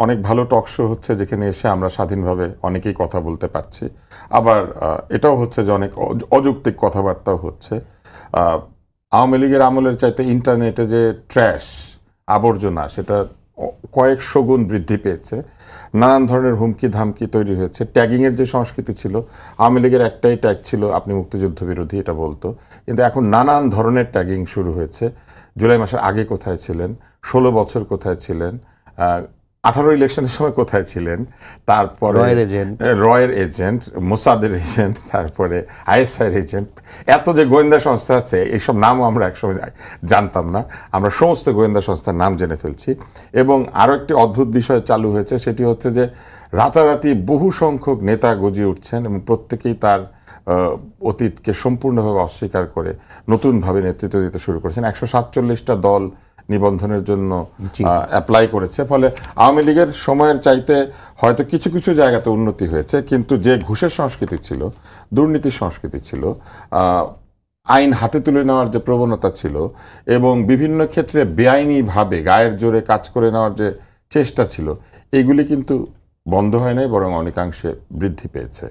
অনেক ভালো talk show হচ্ছে যেখানে এসে আমরা স্বাধীনভাবে অনেকেই কথা বলতে পারছি, আবার এটাও হচ্ছে যে অনেক অযৌক্তিক কথাবার্তাও হচ্ছে। আওয়ামী লীগের আমলের চাইতে ইন্টারনেটে যে ট্র্যাশ আবর্জনা সেটা কয়েকশো গুণ বৃদ্ধি পেয়েছে। নানান ধরনের হুমকি ধামকি তৈরি হয়েছে। ট্যাগিংয়ের যে সংস্কৃতি ছিল, আওয়ামী লীগের একটাই ট্যাগ ছিল আপনি মুক্তিযুদ্ধ বিরোধী, এটা বলতো, কিন্তু এখন নানান ধরনের ট্যাগিং শুরু হয়েছে। জুলাই মাসের আগে কোথায় ছিলেন, 16 বছর কোথায় ছিলেন, 18 ইলেকশনের সময় কোথায় ছিলেন, তারপরে রয়ের এজেন্ট, মোসাদের এজেন্ট, তারপরে আইএসআইয়ের এজেন্ট, এত যে গোয়েন্দা সংস্থা আছে এইসব নামও আমরা একসময় জানতাম না। আমরা সমস্ত গোয়েন্দা সংস্থার নাম জেনে ফেলছি। এবং আরও একটি অদ্ভুত বিষয় চালু হয়েছে, সেটি হচ্ছে যে রাতারাতি বহু সংখ্যক নেতা গজিয়ে উঠছেন এবং প্রত্যেকেই তার অতীতকে সম্পূর্ণভাবে অস্বীকার করে নতুনভাবে নেতৃত্ব দিতে শুরু করেছেন। 147টা দল নিবন্ধনের জন্য অ্যাপ্লাই করেছে। ফলে আওয়ামী লীগের সময়ের চাইতে হয়তো কিছু কিছু জায়গাতে উন্নতি হয়েছে, কিন্তু যে ঘুষের সংস্কৃতি ছিল, দুর্নীতির সংস্কৃতি ছিল, আইন হাতে তুলে নেওয়ার যে প্রবণতা ছিল এবং বিভিন্ন ক্ষেত্রে বেআইনিভাবে গায়ের জোরে কাজ করে নেওয়ার যে চেষ্টা ছিল, এগুলি কিন্তু বন্ধ হয় নাই, বরং অনেকাংশে বৃদ্ধি পেয়েছে।